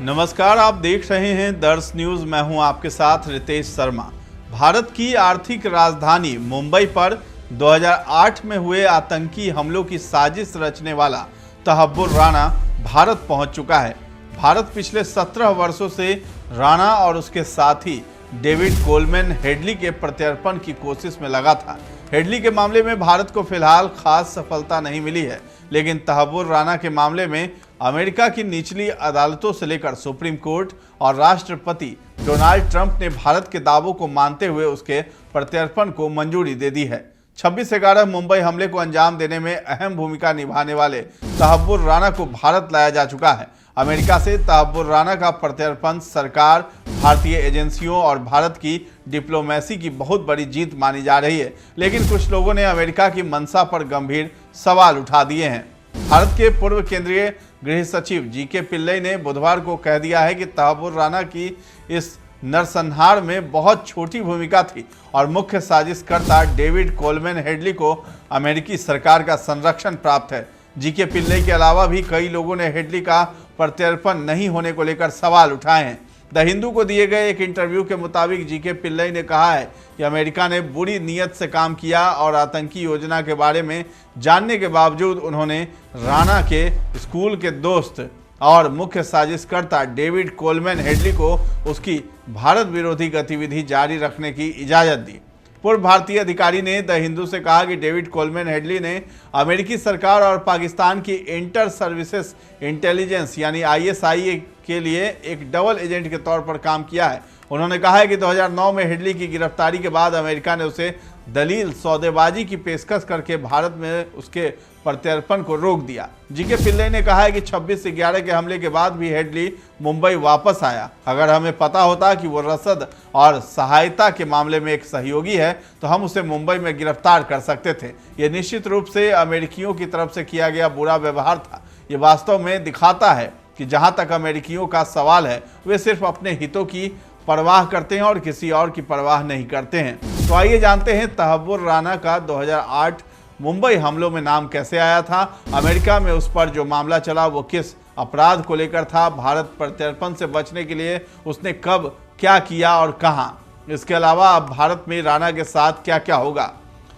नमस्कार, आप देख रहे हैं दर्श न्यूज। मैं हूं आपके साथ रितेश शर्मा। भारत की आर्थिक राजधानी मुंबई पर 2008 में हुए आतंकी हमलों की साजिश रचने वाला तहव्वुर राणा भारत पहुंच चुका है। भारत पिछले 17 वर्षों से राणा और उसके साथी डेविड कोलमैन हेडली के प्रत्यर्पण की कोशिश में लगा था। हेडली के मामले में भारत को फिलहाल खास सफलता नहीं मिली है, लेकिन तहव्वुर राणा के मामले में अमेरिका की निचली अदालतों से लेकर सुप्रीम कोर्ट और राष्ट्रपति डोनाल्ड ट्रंप ने भारत के दावों को मानते हुए उसके प्रत्यर्पण को मंजूरी दे दी है। 26/11 मुंबई हमले को अंजाम देने में अहम भूमिका निभाने वाले तहव्वुर राणा को भारत लाया जा चुका है। अमेरिका से तहव्वुर राणा का प्रत्यर्पण सरकार, भारतीय एजेंसियों और भारत की डिप्लोमेसी की बहुत बड़ी जीत मानी जा रही है, लेकिन कुछ लोगों ने अमेरिका की मंशा पर गंभीर सवाल उठा दिए हैं। भारत के पूर्व केंद्रीय गृह सचिव जीके पिल्लई ने बुधवार को कह दिया है कि तहव्वुर राणा की इस नरसंहार में बहुत छोटी भूमिका थी और मुख्य साजिशकर्ता डेविड कोलमैन हेडली को अमेरिकी सरकार का संरक्षण प्राप्त है। जीके पिल्लई के अलावा भी कई लोगों ने हेडली का प्रत्यर्पण नहीं होने को लेकर सवाल उठाए हैं। द हिंदू को दिए गए एक इंटरव्यू के मुताबिक जीके पिल्लई ने कहा है कि अमेरिका ने बुरी नीयत से काम किया और आतंकी योजना के बारे में जानने के बावजूद उन्होंने राणा के स्कूल के दोस्त और मुख्य साजिशकर्ता डेविड कोलमैन हेडली को उसकी भारत विरोधी गतिविधि जारी रखने की इजाज़त दी। पूर्व भारतीय अधिकारी ने द हिंदू से कहा कि डेविड कोलमैन हेडली ने अमेरिकी सरकार और पाकिस्तान की इंटर सर्विसेज इंटेलिजेंस यानी ISI के लिए एक डबल एजेंट के तौर पर काम किया है। उन्होंने कहा है कि 2009 में हेडली की गिरफ्तारी के बाद अमेरिका ने उसे दलील सौदेबाजी की पेशकश करके भारत में उसके प्रत्यर्पण को रोक दिया। जीके पिल्लई ने कहा है कि 26/11 के हमले के बाद भी हेडली मुंबई वापस आया। अगर हमें पता होता कि वो रसद और सहायता के मामले में एक सहयोगी है तो हम उसे मुंबई में गिरफ्तार कर सकते थे। ये निश्चित रूप से अमेरिकियों की तरफ से किया गया बुरा व्यवहार था। ये वास्तव में दिखाता है कि जहां तक अमेरिकियों का सवाल है, वे सिर्फ अपने हितों की परवाह करते हैं और किसी और की परवाह नहीं करते हैं। तो आइए जानते हैं तहव्वुर राणा का 2008 मुंबई हमलों में नाम कैसे आया था। अमेरिका में उस पर जो मामला चला वो किस अपराध को लेकर था। भारत प्रत्यर्पण से बचने के लिए उसने कब क्या किया और कहां। इसके अलावा अब भारत में राणा के साथ क्या क्या होगा।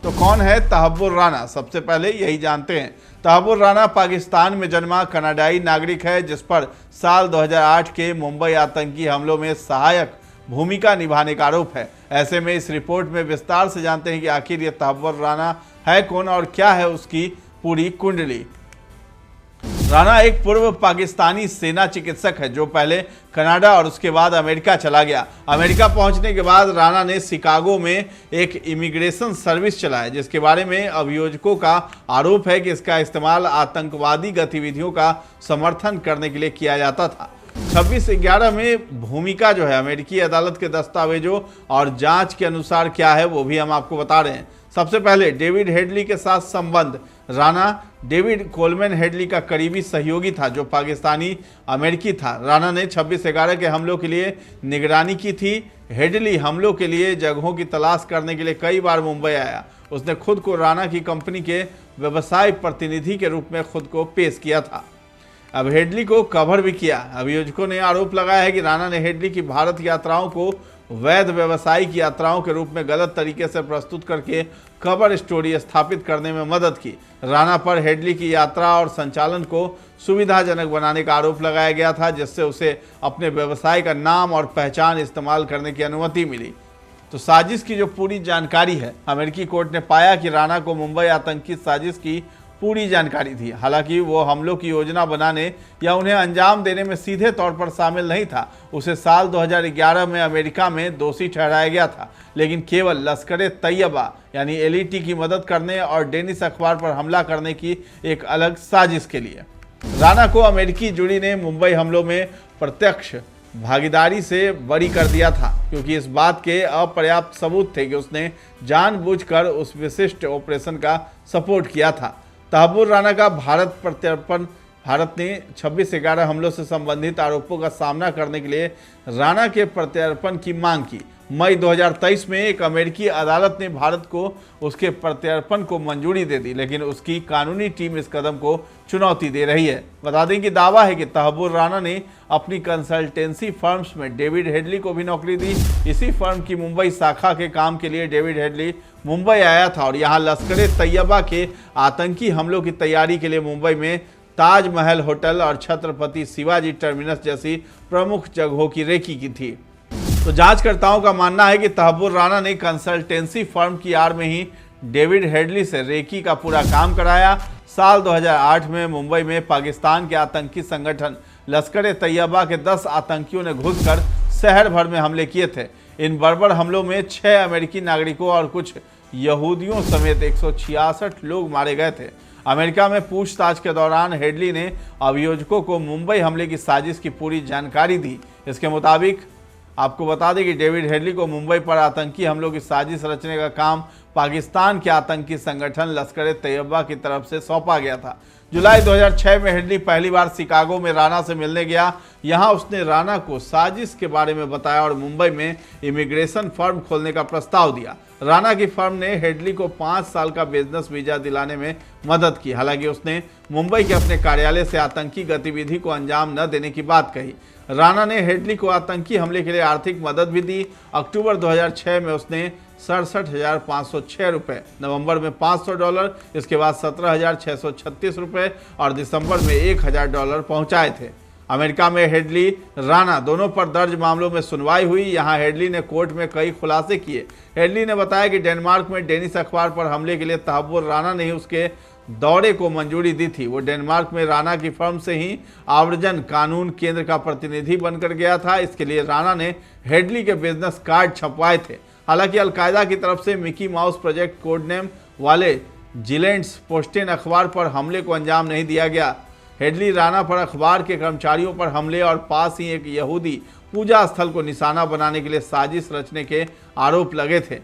तो कौन है तहव्वुर राणा, सबसे पहले यही जानते हैं। तहव्वुर राणा पाकिस्तान में जन्मा कनाडाई नागरिक है, जिस पर साल 2008 के मुंबई आतंकी हमलों में सहायक भूमिका निभाने का आरोप है। ऐसे में इस रिपोर्ट में विस्तार से जानते हैं कि आखिर ये तहव्वुर राणा है कौन और क्या है उसकी पूरी कुंडली। राणा एक पूर्व पाकिस्तानी सेना चिकित्सक है जो पहले कनाडा और उसके बाद अमेरिका चला गया। अमेरिका पहुंचने के बाद राणा ने शिकागो में एक इमिग्रेशन सर्विस चलाया, जिसके बारे में अभियोजकों का आरोप है कि इसका इस्तेमाल आतंकवादी गतिविधियों का समर्थन करने के लिए किया जाता था। 26/11 में भूमिका जो है अमेरिकी अदालत के दस्तावेजों और जांच के अनुसार क्या है वो भी हम आपको बता रहे हैं। सबसे पहले डेविड हेडली के साथ संबंध। राणा डेविड कोलमैन हेडली का करीबी सहयोगी था जो पाकिस्तानी अमेरिकी था। राणा ने 26/11 के हमलों के लिए निगरानी की थी। हेडली हमलों के लिए जगहों की तलाश करने के लिए कई बार मुंबई आया। उसने खुद को राणा की कंपनी के व्यवसाय प्रतिनिधि के रूप में खुद को पेश किया था। अब हेडली को कवर भी किया। अभियोजकों ने आरोप लगाया है कि राणा ने हेडली की भारत यात्राओं को वैध व्यवसायिक यात्राओं के रूप में गलत तरीके से प्रस्तुत करके कवर स्टोरी स्थापित करने में मदद की। राणा पर हेडली की यात्रा और संचालन को सुविधाजनक बनाने का आरोप लगाया गया था, जिससे उसे अपने व्यवसाय का नाम और पहचान इस्तेमाल करने की अनुमति मिली। तो साजिश की जो पूरी जानकारी है, अमेरिकी कोर्ट ने पाया कि राणा को मुंबई आतंकी साजिश की पूरी जानकारी थी। हालांकि वो हमलों की योजना बनाने या उन्हें अंजाम देने में सीधे तौर पर शामिल नहीं था। उसे साल 2011 में अमेरिका में दोषी ठहराया गया था, लेकिन केवल लश्कर-ए-तैयबा यानी LET की मदद करने और डेनिस अखबार पर हमला करने की एक अलग साजिश के लिए। राणा को अमेरिकी जुड़ी ने मुंबई हमलों में प्रत्यक्ष भागीदारी से बरी कर दिया था, क्योंकि इस बात के अपर्याप्त सबूत थे कि उसने जानबूझकर उस विशिष्ट ऑपरेशन का सपोर्ट किया था। तहव्वुर राणा का भारत प्रत्यर्पण। भारत ने 26/11 हमलों से संबंधित आरोपों का सामना करने के लिए राणा के प्रत्यर्पण की मांग की। मई 2023 में एक अमेरिकी अदालत ने भारत को उसके प्रत्यर्पण को मंजूरी दे दी, लेकिन उसकी कानूनी टीम इस कदम को चुनौती दे रही है। बता दें कि दावा है कि तहब्बुर राना ने अपनी कंसल्टेंसी फर्म्स में डेविड हेडली को भी नौकरी दी। इसी फर्म की मुंबई शाखा के काम के लिए डेविड हेडली मुंबई आया था और यहाँ लश्कर-ए-तैयबा के आतंकी हमलों की तैयारी के लिए मुंबई में ताजमहल होटल और छत्रपति शिवाजी टर्मिनस जैसी प्रमुख जगहों की रेकी की थी। तो जांचकर्ताओं का मानना है कि तहब्बुर राना ने कंसल्टेंसी फर्म की आड़ में ही डेविड हेडली से रेकी का पूरा काम कराया। साल 2008 में मुंबई में पाकिस्तान के आतंकी संगठन लश्कर-ए-तैयबा के 10 आतंकियों ने घुसकर शहर भर में हमले किए थे। इन बर्बर हमलों में 6 अमेरिकी नागरिकों और कुछ यहूदियों समेत 166 लोग मारे गए थे। अमेरिका में पूछताछ के दौरान हेडली ने अभियोजकों को मुंबई हमले की साजिश की पूरी जानकारी दी। इसके मुताबिक आपको बता दें कि डेविड हेडली को मुंबई पर आतंकी हमलों की साजिश रचने का काम पाकिस्तान के आतंकी संगठन लश्कर-ए-तैयबा की तरफ से सौंपा गया था। जुलाई 2006 में हेडली पहली बार शिकागो में राणा से मिलने गया। यहां उसने राणा को साजिश के बारे में बताया और मुंबई में इमिग्रेशन फर्म खोलने का प्रस्ताव दिया। राणा की फर्म ने हेडली को 5 साल का बिजनेस वीजा दिलाने में मदद की। हालांकि उसने मुंबई के अपने कार्यालय से आतंकी गतिविधि को अंजाम न देने की बात कही। राणा ने हेडली को आतंकी हमले के लिए आर्थिक मदद भी दी। अक्टूबर 2006 में उसने 67,506 रुपये, नवंबर में $500, इसके बाद 17,636 रुपये और दिसंबर में $1,000 पहुंचाए थे। अमेरिका में हेडली राणा दोनों पर दर्ज मामलों में सुनवाई हुई। यहां हेडली ने कोर्ट में कई खुलासे किए। हेडली ने बताया कि डेनमार्क में डेनिश अखबार पर हमले के लिए तहब्बुर राना ने ही उसके दौरे को मंजूरी दी थी। वो डेनमार्क में राणा की फर्म से ही आवर्जन कानून केंद्र का प्रतिनिधि बनकर गया था। इसके लिए राणा ने हेडली के बिजनेस कार्ड छपवाए थे। हालांकि अलकायदा की तरफ से मिकी माउस प्रोजेक्ट कोडनेम वाले जिलेंट्स पोस्टेन अखबार पर हमले को अंजाम नहीं दिया गया। हेडली राणा पर अखबार के कर्मचारियों पर हमले और पास ही एक यहूदी पूजा स्थल को निशाना बनाने के लिए साजिश रचने के आरोप लगे थे।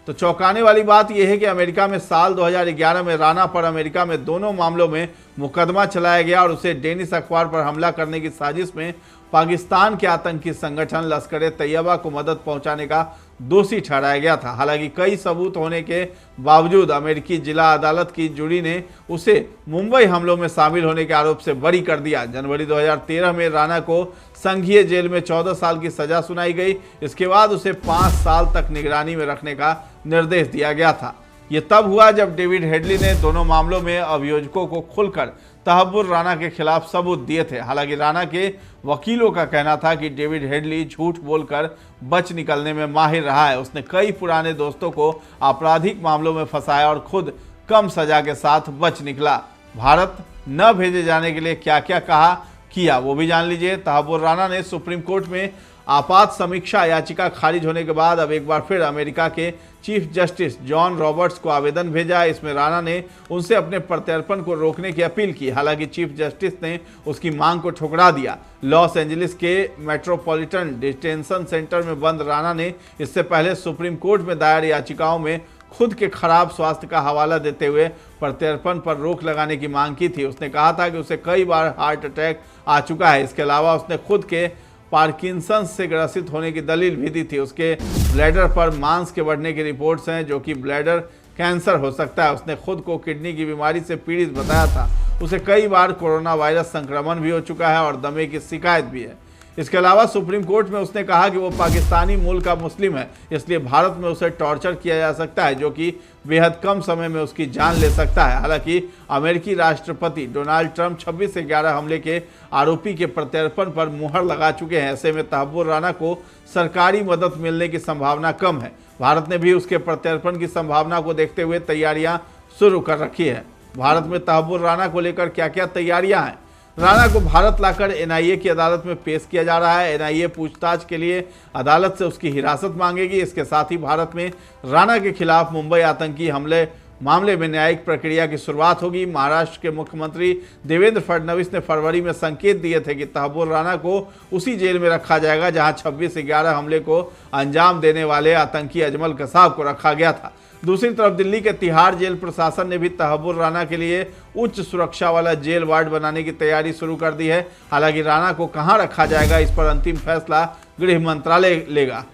तो चौंकाने वाली बात यह है कि अमेरिका में साल 2011 में राणा पर अमेरिका में दोनों मामलों में मुकदमा चलाया गया और उसे डेनिश अखबार पर हमला करने की साजिश में पाकिस्तान के आतंकी संगठन लश्कर-ए-तैयबा को मदद पहुंचाने का दोषी ठहराया गया था। हालांकि कई सबूत होने के बावजूद अमेरिकी जिला अदालत की जूरी ने उसे मुंबई हमलों में शामिल होने के आरोप से बरी कर दिया। जनवरी 2013 में राणा को संघीय जेल में 14 साल की सजा सुनाई गई। इसके बाद उसे 5 साल तक निगरानी में रखने का निर्देश दिया गया था। ये तब हुआ जब डेविड हेडली ने दोनों मामलों में अभियोजकों को खुलकर तहब्बुर राना के खिलाफ सबूत दिए थे। हालांकि राणा के वकीलों का कहना था कि डेविड हेडली झूठ बोलकर बच निकलने में माहिर रहा है। उसने कई पुराने दोस्तों को आपराधिक मामलों में फंसाया और खुद कम सजा के साथ बच निकला। भारत न भेजे जाने के लिए क्या क्या कहा किया वो भी जान लीजिए। तहब्बुर राना ने सुप्रीम कोर्ट में आपात समीक्षा याचिका खारिज होने के बाद अब एक बार फिर अमेरिका के चीफ जस्टिस जॉन रॉबर्ट्स को आवेदन भेजा। इसमें राणा ने उनसे अपने प्रत्यर्पण को रोकने की अपील की। हालांकि चीफ जस्टिस ने उसकी मांग को ठुकरा दिया। लॉस एंजलिस के मेट्रोपॉलिटन डिटेंशन सेंटर में बंद राणा ने इससे पहले सुप्रीम कोर्ट में दायर याचिकाओं में खुद के खराब स्वास्थ्य का हवाला देते हुए प्रत्यर्पण पर रोक लगाने की मांग की थी। उसने कहा था कि उसे कई बार हार्ट अटैक आ चुका है। इसके अलावा उसने खुद के पार्किंसंस से ग्रसित होने की दलील भी दी थी। उसके ब्लैडर पर मांस के बढ़ने की रिपोर्ट्स हैं जो कि ब्लैडर कैंसर हो सकता है। उसने खुद को किडनी की बीमारी से पीड़ित बताया था। उसे कई बार कोरोना वायरस संक्रमण भी हो चुका है और दमे की शिकायत भी है। इसके अलावा सुप्रीम कोर्ट में उसने कहा कि वो पाकिस्तानी मूल का मुस्लिम है, इसलिए भारत में उसे टॉर्चर किया जा सकता है जो कि बेहद कम समय में उसकी जान ले सकता है। हालांकि अमेरिकी राष्ट्रपति डोनाल्ड ट्रंप 26 से 11 हमले के आरोपी के प्रत्यर्पण पर मुहर लगा चुके हैं। ऐसे में तहब्बुर राना को सरकारी मदद मिलने की संभावना कम है। भारत ने भी उसके प्रत्यर्पण की संभावना को देखते हुए तैयारियां शुरू कर रखी है। भारत में तहब्बुर राना को लेकर क्या क्या तैयारियां हैं? राणा को भारत लाकर एनआईए की अदालत में पेश किया जा रहा है। एनआईए पूछताछ के लिए अदालत से उसकी हिरासत मांगेगी। इसके साथ ही भारत में राणा के खिलाफ मुंबई आतंकी हमले मामले में न्यायिक प्रक्रिया की शुरुआत होगी। महाराष्ट्र के मुख्यमंत्री देवेंद्र फडणवीस ने फरवरी में संकेत दिए थे कि तहब्बुर राना को उसी जेल में रखा जाएगा जहां 26 से 11 हमले को अंजाम देने वाले आतंकी अजमल कसाब को रखा गया था। दूसरी तरफ दिल्ली के तिहाड़ जेल प्रशासन ने भी तहब्बुर राना के लिए उच्च सुरक्षा वाला जेल वार्ड बनाने की तैयारी शुरू कर दी है। हालांकि राना को कहां रखा जाएगा इस पर अंतिम फैसला गृह मंत्रालय लेगा।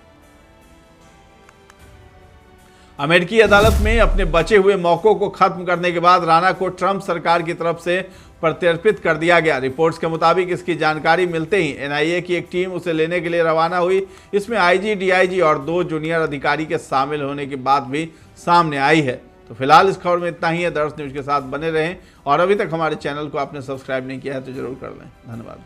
अमेरिकी अदालत में अपने बचे हुए मौकों को खत्म करने के बाद राणा को ट्रंप सरकार की तरफ से प्रत्यर्पित कर दिया गया। रिपोर्ट्स के मुताबिक इसकी जानकारी मिलते ही एनआईए की एक टीम उसे लेने के लिए रवाना हुई। इसमें आईजी, डीआईजी और 2 जूनियर अधिकारी के शामिल होने की बात भी सामने आई है। तो फिलहाल इस खबर में इतना ही है। दर्श न्यूज के साथ बने रहें और अभी तक हमारे चैनल को आपने सब्सक्राइब नहीं किया है तो जरूर कर लें। धन्यवाद।